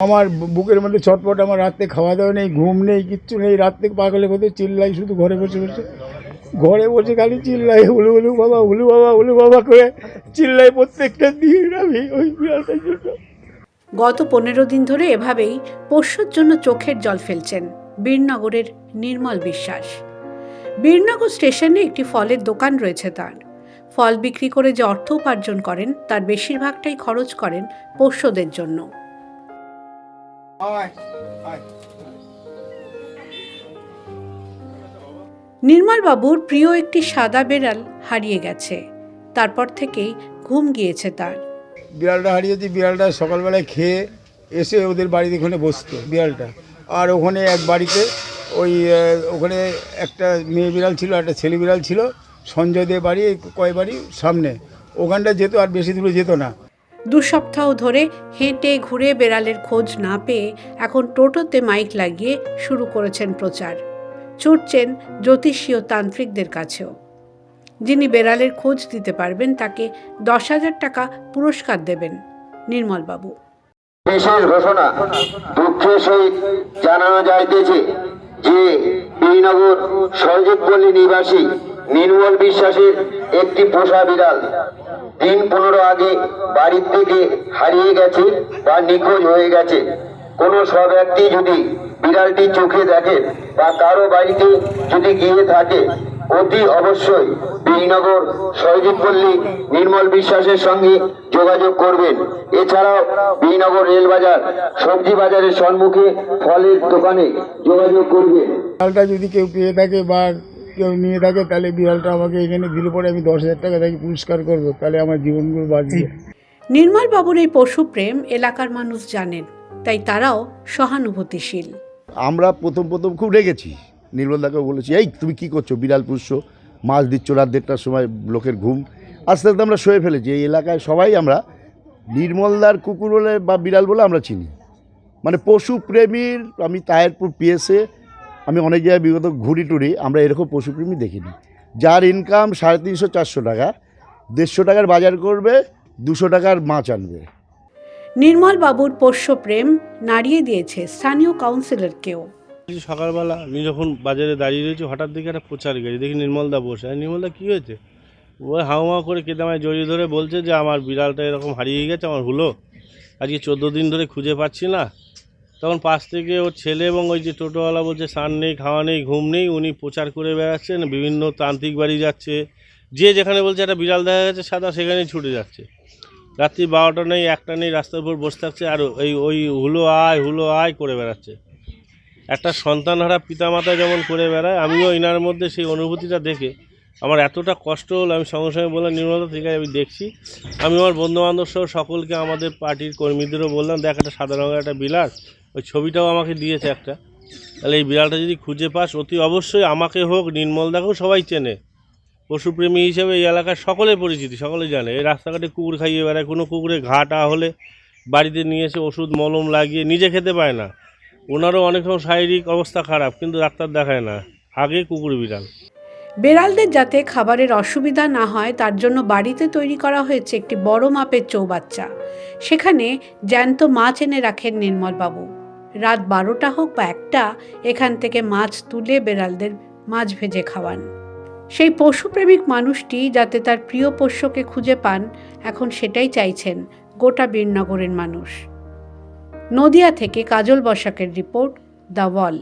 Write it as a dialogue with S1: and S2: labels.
S1: আমার বুকের মধ্যে ছটপট, আমার রাত্রে খাওয়া দাওয়া নেই, ঘুম নেই, কিচ্ছু নেই। রাত্রে পাগলের মধ্যে চিল্লাই, শুধু ঘরে বসে খালি চিল্লাই, হুলু হুলু বাবা, হুলু বাবা, হুলু বাবা করে চিল্লাই প্রত্যেকটা দিন আমি ওই বিড়ালটার জন্য।
S2: গত 15 দিন ধরে এভাবেই পোষ্যর জন্য চোখের জল ফেলছেন বীরনগরের নির্মল বিশ্বাস। বীরনগর স্টেশনে একটি ফলের দোকান রয়েছে তার। ফল বিক্রি করে যে অর্থ উপার্জন করেন তার বেশিরভাগটাই খরচ করেন পোষ্যদের জন্য। নির্মল বাবুর প্রিয় একটি সাদা বেড়াল হারিয়ে গেছে। তারপর থেকেই ঘুম গিয়েছে তার।
S1: বিড়ালটা হারিয়েছি। বিড়ালটা সকালবেলায় খেয়ে এসে ওদের বাড়িতে ওখানে বসতো বিড়ালটা। আর ওখানে এক বাড়িতে ওখানে একটা মেয়ে বিড়াল ছিল, একটা ছেলে বিড়াল ছিল। সঞ্জয় দেব বাড়ি, কয় বাড়ি সামনে, ওখানটা যেত, আর বেশি দূরে যেত না।
S2: 2 সপ্তাহ ধরে হেঁটে ঘুরে বেড়ালের খোঁজ না পেয়ে এখন টোটোতে মাইক লাগিয়ে শুরু করেছেন প্রচার। ছুটছেন জ্যোতিষী ও তান্ত্রিকদের কাছেও। যিনি বেড়ালের খোঁজ দিতে পারবেন তাকে 10,000 টাকা পুরস্কার দেবেন নির্মলবাবু।
S3: বিশেষ ঘোষণা, দুঃখের সহিত জানানো যাইতেছে যে বীরনগর সরজিৎপল্লী নিবাসী নির্মল বিশ্বাসের একটি পোষা বিড়াল দিন 15 আগে বাড়ির থেকে হারিয়ে গেছে বা নিখোঁজ হয়ে গেছে। কোনো ব্যক্তি যদি বিড়ালটি চোখে দেখে বা কারো বাড়িতে যদি গিয়ে থাকে, অতি অবশ্যই বীরনগর সরজিৎপল্লী নির্মল বিশ্বাসের সঙ্গে যোগাযোগ করবেন। এছাড়াও বীরনগর রেলবাজার সবজি বাজারের সম্মুখে ফলের দোকানে যোগাযোগ করবেন।
S1: বিড়ালটা যদি কেউ পেয়ে থাকে বা কেউ নিয়ে থাকে, তাহলে বিড়ালটা আমাকে এখানে দিলে পরে আমি 10,000 টাকা তাকে পুরস্কার করবো, তাহলে আমার জীবনগুলো বাঁচবে।
S2: নির্মল বাবুর এই পশুপ্রেম এলাকার মানুষ জানেন, তাই তারাও সহানুভূতিশীল।
S4: আমরা প্রথম খুব রেগেছি। নির্মলদাকে বলেছি, এই তুমি কি করছো, বিড়াল পুষছো, মাছ দিচ্ছ রাত 1টার সময়, লোকের ঘুম। আস্তে আস্তে আমরা সয়ে ফেলেছি। এই এলাকায় সবাই আমরা নির্মলদার কুকুর বলে বা বিড়াল বলে আমরা চিনি। মানে পশুপ্রেমীর, আমি তাহেরপুর পিএসে আমি অনেক জায়গায় বিগত ঘুরি আমরা এরকম পশুপ্রেমী দেখিনি। যার ইনকাম 350-400 টাকা, 150 টাকার বাজার করবে, 200 টাকার মাছ আনবে।
S2: নির্মল বাবুর পোষ্যপ্রেম নাড়িয়ে দিয়েছে স্থানীয় কাউন্সিলরকেও।
S5: সকালবেলা আমি যখন বাজারে দাঁড়িয়ে রয়েছি, হঠাৎ দেখি একটা প্রচার গাড়ি, দেখি নির্মলদা বসে। নির্মলদা কী হয়েছে? ওই হাওয়া করে কেটে আমায় জড়িয়ে ধরে বলছে যে আমার বিড়ালটা এরকম হারিয়ে গেছে, আমার হলো আজকে 14 দিন ধরে খুঁজে পাচ্ছি না। তখন পাশ থেকে ওর ছেলে এবং ওই যে টোটোওয়ালা বলছে স্নান নেই, খাওয়া নেই, ঘুম নেই, উনি প্রচার করে বেড়াচ্ছেন, বিভিন্ন তান্ত্রিক বাড়ি যাচ্ছে, যে যেখানে বলছে একটা বিড়াল দেখা গেছে সাদা, সেখানেই ছুটে যাচ্ছে। রাত্রি 12টা নেই, 1টা নেই, রাস্তার উপর বসে থাকছে আর ওই হুলো আয় করে বেড়াচ্ছে। একটা সন্তানহারা পিতামাতা যেমন করে বেড়ায়, আমিও এনার মধ্যে সেই অনুভূতিটা দেখে আমার এতটা কষ্ট হলো। আমি সঙ্গে সঙ্গে বললাম, নির্মলদা ঠিক আছে আমি দেখছি। আমি আমার বন্ধুবান্ধব সহ সকলকে, আমাদের পার্টির কর্মীদেরও বললাম, দেখ একটা সাদা রঙের একটা বিড়াল, ওই ছবিটাও আমাকে দিয়েছে একটা, তাহলে এই বিড়ালটা যদি খুঁজে পাস অতি অবশ্যই আমাকে হোক, নির্মলদাকেও সবাই চেনে। পশুপ্রেমী হিসেবে এই এলাকার সকলে পরিচিতি, সকলে জানে। এই রাস্তাঘাটে কুকুর খাইয়ে বেড়ায়, কোনো কুকুরে ঘাটা হলে বাড়িতে নিয়ে এসে ওষুধ মলম লাগিয়ে, নিজে খেতে পায় না, ওনারও অনেক সময় শারীরিক অবস্থা খারাপ, কিন্তু ডাক্তার দেখায় না, আগে কুকুর বিড়াল।
S2: বেড়ালদের যাতে খাবারের অসুবিধা না হয় তার জন্য বাড়িতে তৈরি করা হয়েছে একটি বড় মাপের চৌবাচ্চা। সেখানে জ্যান্ত মাছ এনে রাখেন নির্মলবাবু। রাত 12টা হোক বা 1টা, এখান থেকে মাছ তুলে বেড়ালদের মাছ ভেজে খাওয়ান। সেই পশুপ্রেমিক মানুষটি যাতে তার প্রিয় পোষ্যকে খুঁজে পান, এখন সেটাই চাইছেন গোটা বীরনগরের মানুষ। নদিয়া থেকে কাজল বসাকের রিপোর্ট, দ্য ওয়াল।